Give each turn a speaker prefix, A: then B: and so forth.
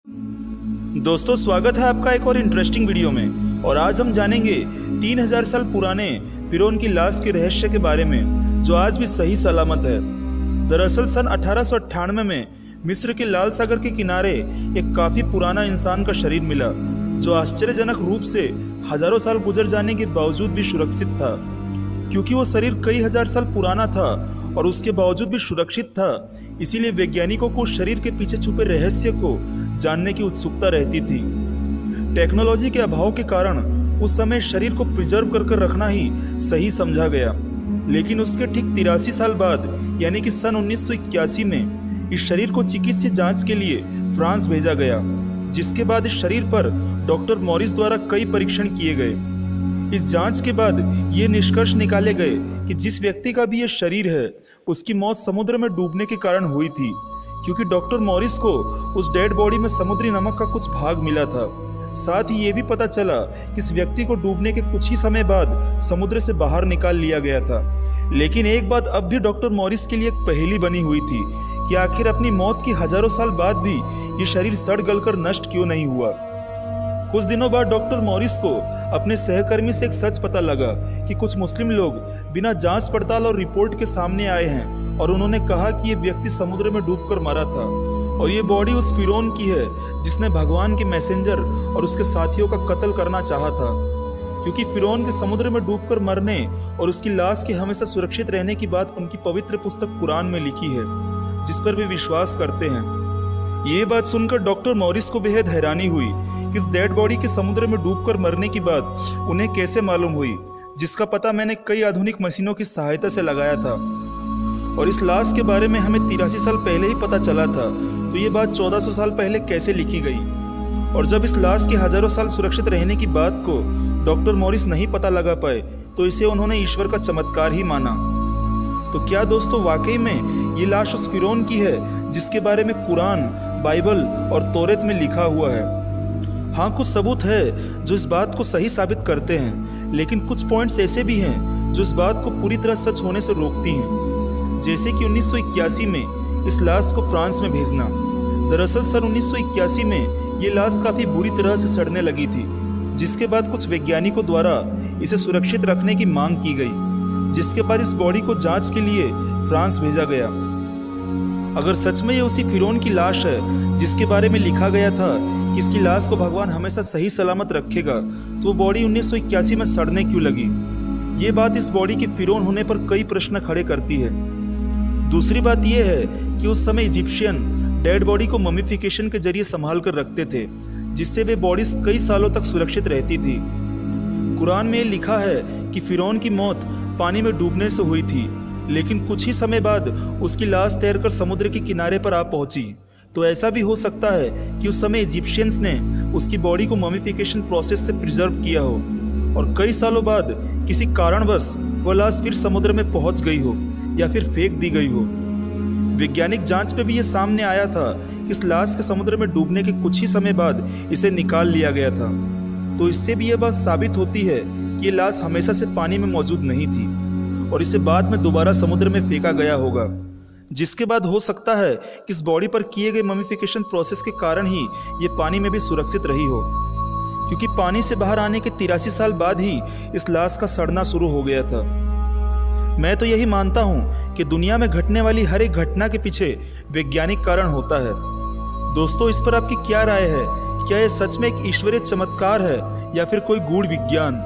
A: दोस्तों, स्वागत है आपका एक और इंटरेस्टिंग वीडियो में। और आज हम जानेंगे 3000 साल पुराने फिरौन की लाश के रहस्य के बारे में, जो आज भी सही सलामत है। दरअसल सन 1898 में मिस्र के लाल सागर के किनारे एक काफी पुराना इंसान का शरीर मिला, जो आश्चर्यजनक रूप से हजारों साल गुजर जाने के बावजूद भी सुरक्षित था। क्योंकि वो शरीर कई हजार साल पुराना था और उसके बावजूद भी सुरक्षित था, इसीलिए वैज्ञानिकों को उस शरीर के पीछे छुपे रहस्य को जानने की उत्सुकता रहती थी। टेक्नोलॉजी के अभाव के कारण उस समय शरीर को प्रिजर्व कर रखना ही सही समझा गया। लेकिन उसके ठीक 83 साल बाद यानी कि सन 1981 में इस शरीर को चिकित्सीय जांच के लिए फ्रांस भेजा गया, जिसके बाद इस शरीर पर डॉक्टर मॉरिस द्वारा कई परीक्षण किए गए। इस जांच के बाद ये निष्कर्ष निकाले गए कि जिस व्यक्ति का भी ये शरीर है, उसकी मौत समुद्र में डूबने के कारण हुई थी, क्योंकि डॉक्टर मॉरिस को उस डेड बॉडी में समुद्री नमक का कुछ भाग मिला था। साथ ही ये भी पता चला कि इस व्यक्ति को डूबने के कुछ ही समय बाद समुद्र से बाहर निकाल लिया गया था। लेकिन एक बात अब भी डॉक्टर मॉरिस के लिए एक पहेली बनी हुई थी कि आखिर अपनी मौत की हजारों साल बाद भी ये शरीर सड़ गलकर नष्ट क्यों नहीं हुआ। कुछ दिनों बाद डॉक्टर मॉरिस को अपने सहकर्मी से एक सच पता लगा कि कुछ मुस्लिम लोग बिना जांच पड़ताल और रिपोर्ट के सामने आए हैं और उन्होंने कहा कि ये व्यक्ति समुद्र में डूबकर मरा था और ये बॉडी उस फिरौन की है जिसने भगवान के मैसेंजर और उसके साथियों का कत्ल करना चाहा था। क्योंकि फिरौन के समुद्र में डूबकर मरने और उसकी लाश के हमेशा सुरक्षित रहने की बात उनकी पवित्र पुस्तक कुरान में लिखी है, जिस पर वे विश्वास करते हैं। ये बात सुनकर डॉक्टर मॉरिस को बेहद हैरानी हुई कि इस डेड बॉडी के समुद्र में डूबकर मरने की बात उन्हें कैसे मालूम हुई, जिसका पता मैंने कई आधुनिक मशीनों की सहायता से लगाया था। और इस लाश के बारे में हमें 83 साल पहले ही पता चला था, तो ये बात 1400 साल पहले कैसे लिखी गई। और जब इस लाश के हजारों साल सुरक्षित रहने की बात को डॉक्टर मॉरिस नहीं पता लगा पाए, तो इसे उन्होंने ईश्वर का चमत्कार ही माना। तो क्या दोस्तों, वाकई में ये लाश उस फिरौन की है जिसके बारे में कुरान, बाइबल और तौरेत में लिखा हुआ है? हाँ, कुछ सबूत है जो इस बात को सही साबित करते हैं, लेकिन कुछ पॉइंट्स ऐसे भी हैं जो इस बात को पूरी तरह सच होने से रोकती हैं। जैसे कि 1981 में इस लाश को फ्रांस में भेजना। दरअसल सन 1981 में ये लाश काफ़ी बुरी तरह से सड़ने लगी थी, जिसके बाद कुछ वैज्ञानिकों द्वारा इसे सुरक्षित रखने की मांग की गई, जिसके बाद इस बॉडी को जांच के लिए फ्रांस भेजा गया। अगर सच में ये उसी फिरौन की लाश है जिसके बारे में लिखा गया था कि इसकी लाश को भगवान हमेशा सही सलामत रखेगा, तो वो बॉडी 1981 में सड़ने क्यों लगी? ये बात इस बॉडी के फिरौन होने पर कई प्रश्न खड़े करती है। दूसरी बात यह है कि उस समय इजिप्शियन डेड बॉडी को ममिफिकेशन के जरिए संभाल कर रखते थे, जिससे वे बॉडीज कई सालों तक सुरक्षित रहती थी। कुरान में लिखा है कि फिरौन की मौत पानी में डूबने से हुई थी, लेकिन कुछ ही समय बाद उसकी लाश तैरकर समुद्र के किनारे पर आ पहुंची। तो ऐसा भी हो सकता है कि उस समय इजिप्शियंस ने उसकी बॉडी को ममिफिकेशन प्रोसेस से प्रिजर्व किया हो और कई सालों बाद किसी कारणवश वो लाश फिर समुद्र में पहुंच गई हो या फिर फेंक दी गई हो। वैज्ञानिक जांच में भी ये सामने आया था कि इस लाश के समुद्र में डूबने के कुछ ही समय बाद इसे निकाल लिया गया था। तो इससे भी यह बात साबित होती है कि ये लाश हमेशा से पानी में मौजूद नहीं थी और इसे बाद में दोबारा समुद्र में फेंका गया होगा, जिसके बाद हो सकता है कि इस बॉडी पर किए गए ममिफिकेशन प्रोसेस के कारण ही ये पानी में भी सुरक्षित रही हो, क्योंकि पानी से बाहर आने के 83 साल बाद ही इस लाश का सड़ना शुरू हो गया था। मैं तो यही मानता हूँ कि दुनिया में घटने वाली हर एक घटना के पीछे वैज्ञानिक कारण होता है। दोस्तों, इस पर आपकी क्या राय है? क्या यह सच में एक ईश्वरीय चमत्कार है या फिर कोई गूढ़ विज्ञान?